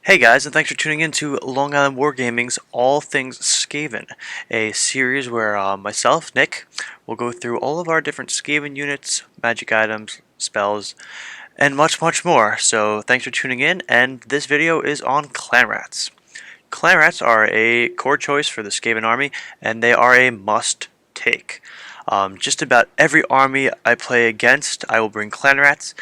Hey guys, and thanks for tuning in to Long Island Wargaming's All Things Skaven, a series where myself, Nick, will go through all of our different Skaven units, magic items, spells, and much, much more. So thanks for tuning in, and this video is on Clanrats. Clanrats are a core choice for the Skaven army, and they are a must-take. Just about every army I play against, I will bring Clanrats.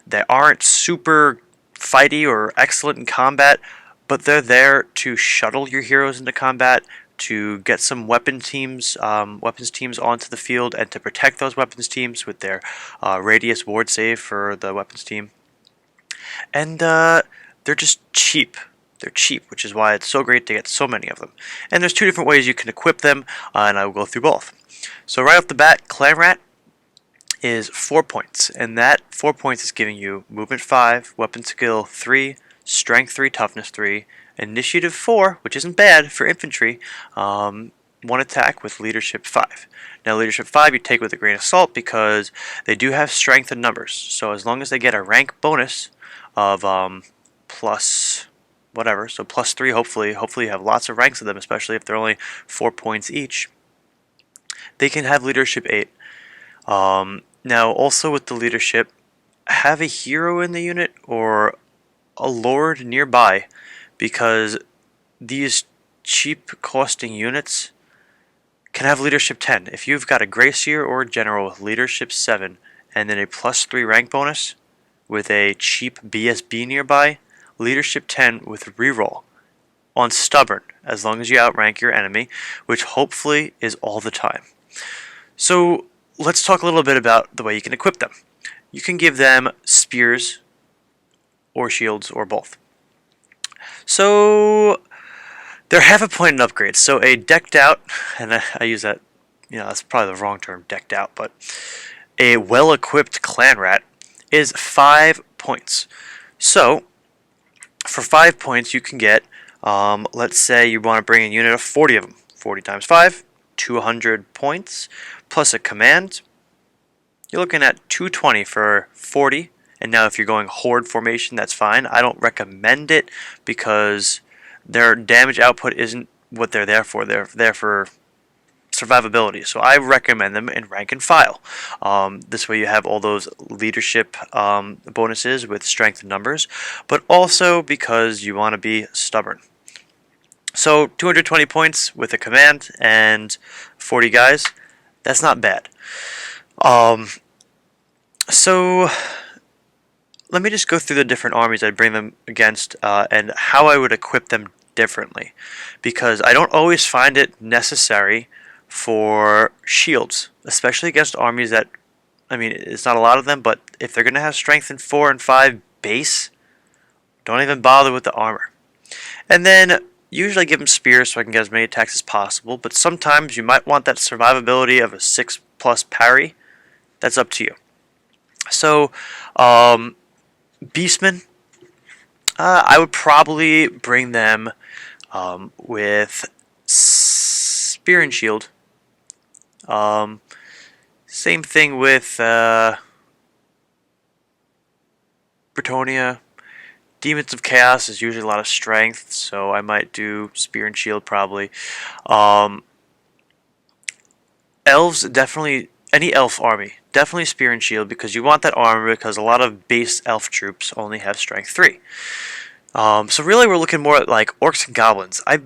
They aren't super fighty or excellent in combat, but they're there to shuttle your heroes into combat, to get some weapons teams onto the field, and to protect those weapons teams with their radius ward save for the weapons team. And they're just cheap. They're cheap, which is why it's so great to get so many of them. And there's two different ways you can equip them, and I will go through both. So right off the bat, Clanrat is 4 points, and that 4 points is giving you movement 5, weapon skill 3, strength 3, toughness 3, initiative 4, which isn't bad for infantry, 1 attack with leadership 5. Now leadership 5 you take with a grain of salt because they do have strength and numbers, so as long as they get a rank bonus of plus whatever, so plus 3, hopefully you have lots of ranks of them, especially if they're only 4 points each, they can have leadership 8. Now, also with the leadership, have a hero in the unit or a lord nearby, because these cheap costing units can have leadership 10. If you've got a Gracier or a General with leadership 7 and then a plus 3 rank bonus with a cheap BSB nearby, leadership 10 with reroll on stubborn as long as you outrank your enemy, which hopefully is all the time. So let's talk a little bit about the way you can equip them. You can give them spears or shields or both. So they're half a point in upgrades. So a decked out, and I use that, that's probably the wrong term, decked out, but a well-equipped Clanrat is 5 points. So for 5 points you can get, let's say you want to bring a unit of 40 of them. 40 times 5, 200 points, plus a command. You're looking at 220 for 40, and now if you're going horde formation, that's fine. I don't recommend it because their damage output isn't what they're there for. They're there for survivability, so I recommend them in rank and file. This way you have all those leadership bonuses with strength and numbers, but also because you want to be stubborn. So 220 points with a command and 40 guys, that's not bad. So let me just go through the different armies I'd bring them against and how I would equip them differently, because I don't always find it necessary for shields, especially against armies that, it's not a lot of them, but if they're going to have strength in 4 and 5 base, don't even bother with the armor. And then usually I give them spears so I can get as many attacks as possible, but sometimes you might want that survivability of a 6+ parry. That's up to you. So, Beastmen, I would probably bring them with Spear and Shield. Same thing with Bretonia. Demons of Chaos is usually a lot of strength, so I might do Spear and Shield probably. Elves, definitely, any elf army, definitely Spear and Shield, because you want that armor, because a lot of base elf troops only have strength 3. So really we're looking more at like orcs and goblins. I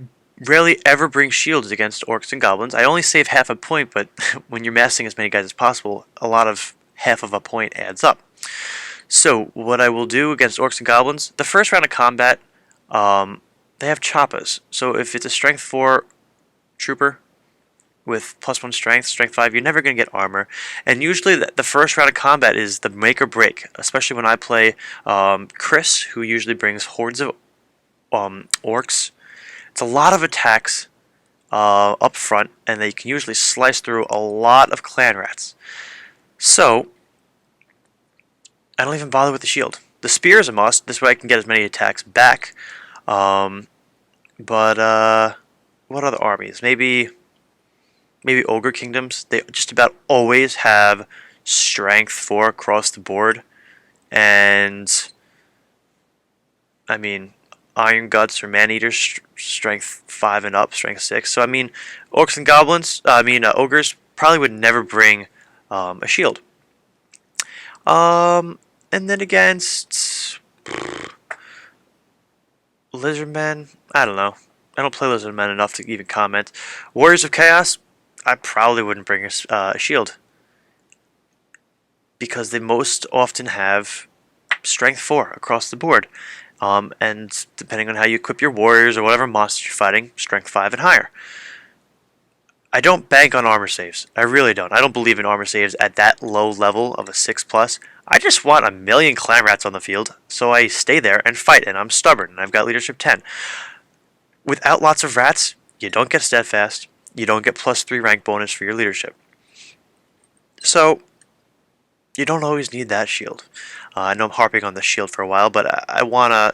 rarely ever bring shields against orcs and goblins. I only save half a point, but when you're massing as many guys as possible, a lot of half of a point adds up. So what I will do against orcs and goblins, the first round of combat, they have choppas. So if it's a strength 4 trooper with +1 strength, strength 5, you're never going to get armor. And usually the first round of combat is the make or break, especially when I play Chris, who usually brings hordes of orcs. It's a lot of attacks up front, and they can usually slice through a lot of Clanrats. So I don't even bother with the shield. The spear is a must. This way I can get as many attacks back. But what other armies? Maybe Ogre Kingdoms. They just about always have strength 4 across the board. And Iron Guts or Man Eaters, strength 5 and up, strength 6. So I mean, orcs and goblins, ogres probably would never bring a shield. And then against Lizardmen, I don't know. I don't play Lizardmen enough to even comment. Warriors of Chaos, I probably wouldn't bring a shield because they most often have strength 4 across the board. And depending on how you equip your warriors or whatever monsters you're fighting, strength 5 and higher. I don't bank on armor saves. I really don't. I don't believe in armor saves at that low level of a 6+. I just want a million Clanrats on the field, so I stay there and fight, and I'm stubborn, and I've got leadership 10. Without lots of rats, you don't get steadfast, you don't get +3 rank bonus for your leadership. So, you don't always need that shield. I know I'm harping on the shield for a while, but I want to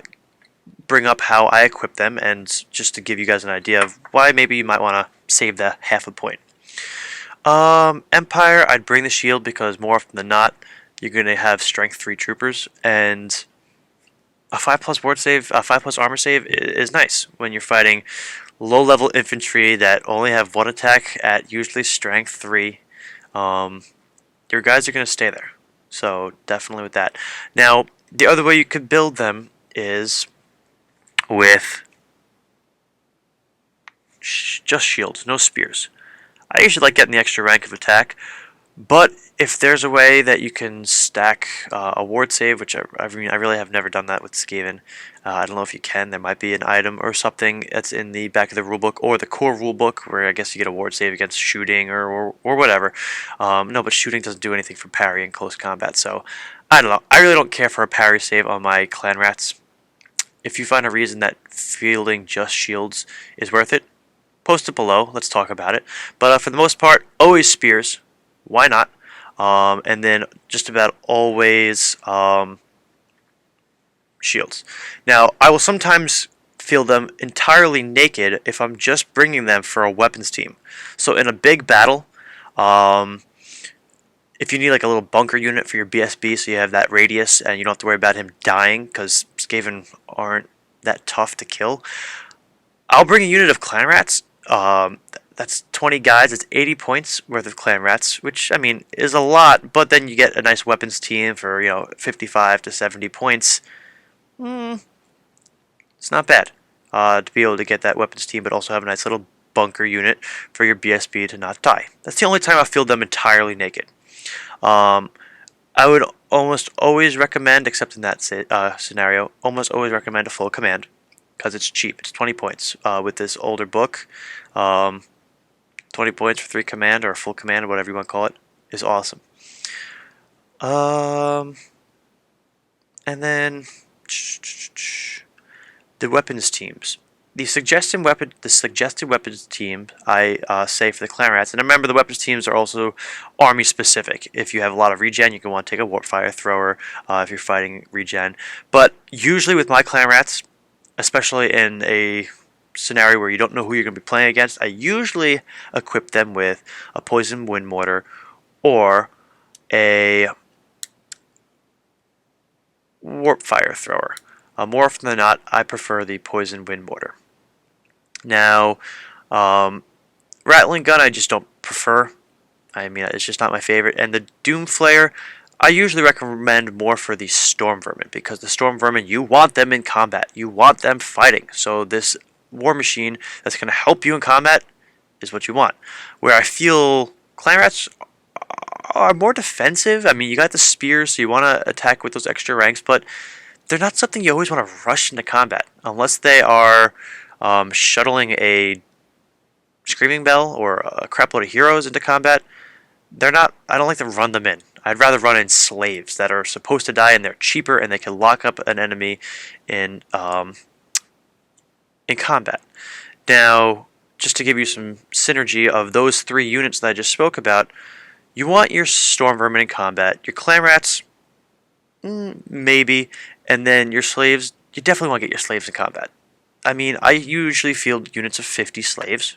bring up how I equip them, and just to give you guys an idea of why maybe you might want to save the half a point. Empire, I'd bring the shield because more often than not, you're going to have strength 3 troopers, and a 5+ ward save, a 5+ armor save is nice when you're fighting low-level infantry that only have 1 attack at usually strength 3. Your guys are going to stay there, so definitely with that. Now, the other way you could build them is with just shields, no spears. I usually like getting the extra rank of attack, but if there's a way that you can stack a ward save, which I really have never done that with Skaven. I don't know if you can. There might be an item or something that's in the back of the rulebook or the core rulebook where I guess you get a ward save against shooting or whatever. No, but shooting doesn't do anything for parry in close combat, so I don't know. I really don't care for a parry save on my Clanrats. If you find a reason that fielding just shields is worth it, post it below. Let's talk about it. But for the most part, always spears. Why not? And then just about always shields. Now, I will sometimes field them entirely naked if I'm just bringing them for a weapons team. So in a big battle, if you need like a little bunker unit for your BSB so you have that radius and you don't have to worry about him dying because Skaven aren't that tough to kill, I'll bring a unit of Clanrats. That's 20 guys. It's 80 points worth of Clanrats, which I mean is a lot. But then you get a nice weapons team for 55 to 70 points. It's not bad to be able to get that weapons team, but also have a nice little bunker unit for your BSB to not die. That's the only time I field them entirely naked. I would almost always recommend, except in that scenario, almost always recommend a full command because it's cheap. It's 20 points with this older book. 20 points for 3 command or a full command or whatever you want to call it is awesome. And then the weapons teams. The suggested weapons team I say for the Clanrats, and remember the weapons teams are also army specific. If you have a lot of regen, you can want to take a warpfire thrower if you're fighting regen. But usually with my Clanrats, especially in a scenario where you don't know who you're going to be playing against, I usually equip them with a poison wind mortar or a warp fire thrower. More often than not, I prefer the poison wind mortar. Now, rattling gun I just don't prefer. I mean, it's just not my favorite. And the Doom Flare, I usually recommend more for the Storm Vermin because the Storm Vermin, you want them in combat. You want them fighting. So this war machine that's going to help you in combat is what you want. Where I feel Clanrats are more defensive. I mean, you got the spears, so you want to attack with those extra ranks, but they're not something you always want to rush into combat unless they are shuttling a Screaming Bell or a crapload of heroes into combat. They're not. I don't like to run them in. I'd rather run in slaves that are supposed to die and they're cheaper and they can lock up an enemy in combat. Now, just to give you some synergy of those 3 units that I just spoke about, you want your Storm Vermin in combat, your Clanrats, maybe, and then your slaves, you definitely want to get your slaves in combat. I mean, I usually field units of 50 slaves,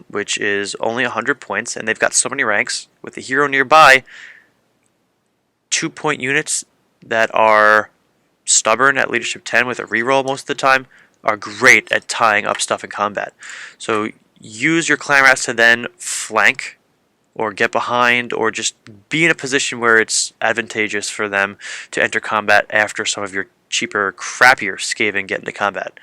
which is only 100 points, and they've got so many ranks. With the hero nearby, 2-point units that are stubborn at leadership 10 with a reroll most of the time are great at tying up stuff in combat. So use your Clanrats to then flank or get behind or just be in a position where it's advantageous for them to enter combat after some of your cheaper, crappier Skaven get into combat.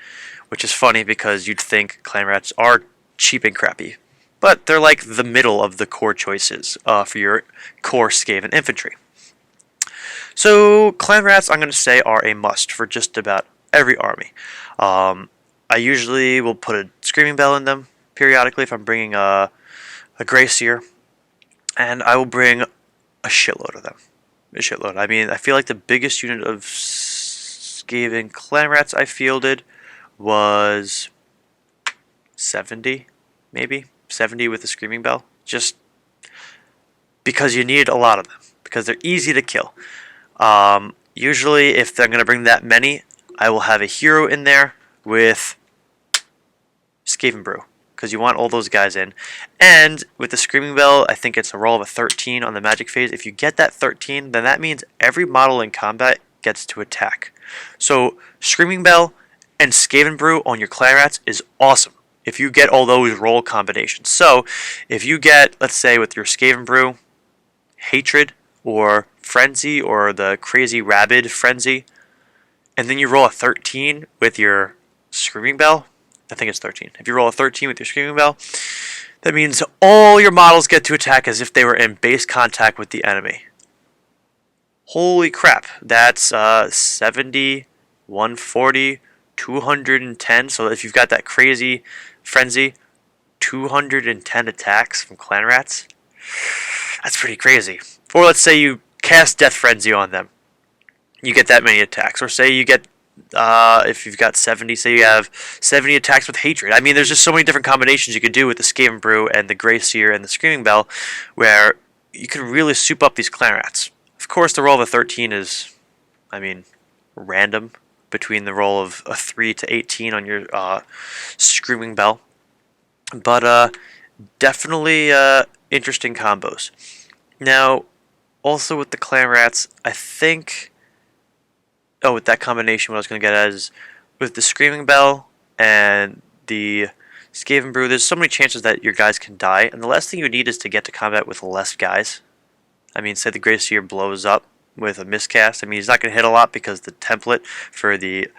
Which is funny because you'd think Clanrats are cheap and crappy. But they're like the middle of the core choices for your core Skaven infantry. So Clanrats, I'm going to say, are a must for just about every army. I usually will put a Screaming Bell in them periodically if I'm bringing a Grey Seer. And I will bring a shitload of them. A shitload. I mean, I feel like the biggest unit of Skaven Clanrats I fielded was 70, maybe 70 with the Screaming Bell, just because you need a lot of them because they're easy to kill. Usually if they're going to bring that many, I will have a hero in there with Skaven Brew because you want all those guys in. And with the Screaming Bell, I think it's a roll of a 13 on the magic phase. If you get that 13, then that means every model in combat gets to attack. So Screaming Bell and Skaven Brew on your Clanrats is awesome if you get all those roll combinations. So if you get, let's say with your Skaven Brew, Hatred or Frenzy or the crazy Rabid Frenzy, and then you roll a 13 with your Screaming Bell, I think it's 13. If you roll a 13 with your Screaming Bell, that means all your models get to attack as if they were in base contact with the enemy. Holy crap, that's 70, 140, 210. So if you've got that crazy Frenzy, 210 attacks from Clanrats, that's pretty crazy. Or let's say you cast Death Frenzy on them. You get that many attacks. Or say you get, if you've got 70, say you have 70 attacks with Hatred. I mean, there's just so many different combinations you could do with the Skaven Brew and the Grey Seer and the Screaming Bell where you can really soup up these Clanrats. Of course, the roll of a 13 is, I mean, random between the roll of a 3 to 18 on your Screaming Bell. But definitely interesting combos. Now, also with the Clanrats, I think... Oh, with that combination, what I was going to get at is with the Screaming Bell and the Skaven Brew, there's so many chances that your guys can die, and the last thing you need is to get to combat with less guys. I mean, say the Grey Seer blows up with a miscast. I mean, he's not going to hit a lot because the template for the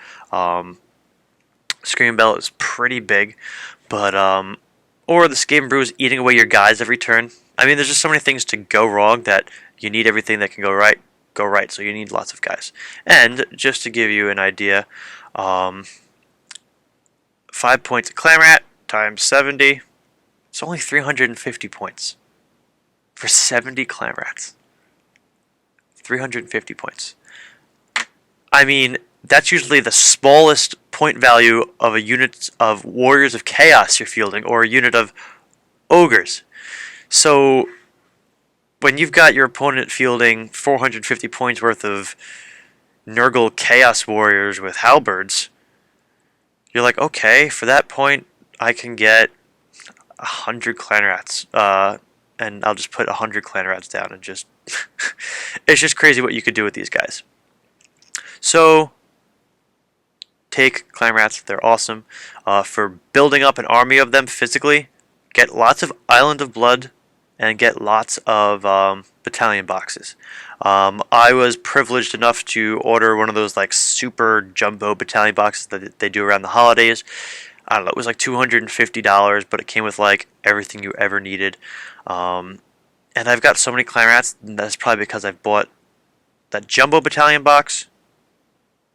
Screaming Bell is pretty big, but or the Skaven Brew is eating away your guys every turn. I mean, there's just so many things to go wrong that you need everything that can go right. So you need lots of guys. And just to give you an idea, 5 points of Clanrat times 70, it's only 350 points for 70 Clanrats. 350 points. I mean, that's usually the smallest point value of a unit of Warriors of Chaos you're fielding, or a unit of Ogres. So when you've got your opponent fielding 450 points worth of Nurgle Chaos Warriors with halberds, you're like, okay, for that point, I can get 100 Clanrats, and I'll just put 100 Clanrats down and just... it's just crazy what you could do with these guys. So, take Clanrats, they're awesome. For building up an army of them physically, get lots of Island of Blood, and get lots of battalion boxes. I was privileged enough to order one of those like super jumbo battalion boxes that they do around the holidays. I don't know, it was like $250, but it came with like everything you ever needed. And I've got so many Clanrats, and that's probably because I've bought that jumbo battalion box,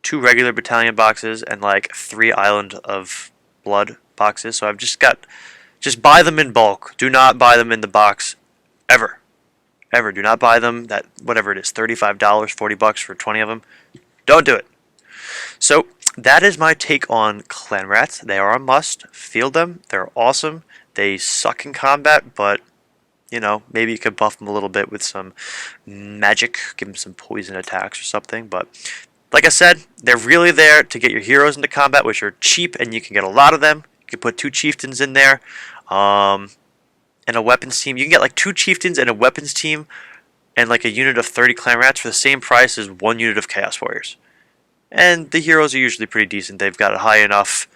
2 regular battalion boxes, and like 3 Island of Blood boxes. So I've just buy them in bulk. Do not buy them in the box ever. Ever. Do not buy them that, whatever it is, $35, $40 for 20 of them. Don't do it. So that is my take on Clanrats. They are a must. Field them. They're awesome. They suck in combat, but you know, maybe you could buff them a little bit with some magic, give them some poison attacks or something. But like I said, they're really there to get your heroes into combat, which are cheap, and you can get a lot of them. You can put 2 chieftains in there, and a weapons team. You can get like 2 chieftains and a weapons team, and like a unit of 30 Clanrats for the same price as 1 unit of Chaos Warriors. And the heroes are usually pretty decent. They've got a high enough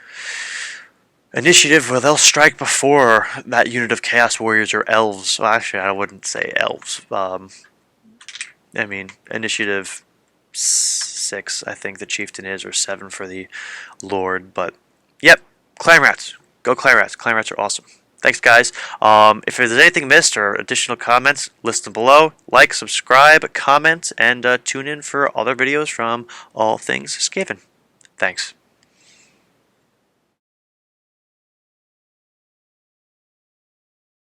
initiative where they'll strike before that unit of Chaos Warriors or Elves. Well, actually, I wouldn't say Elves. I mean, initiative 6, I think the Chieftain is, or 7 for the Lord. But, yep, Clanrats. Go Clanrats. Clanrats are awesome. Thanks, guys. If there's anything missed or additional comments, list them below. Like, subscribe, comment, and tune in for other videos from All Things Skaven. Thanks.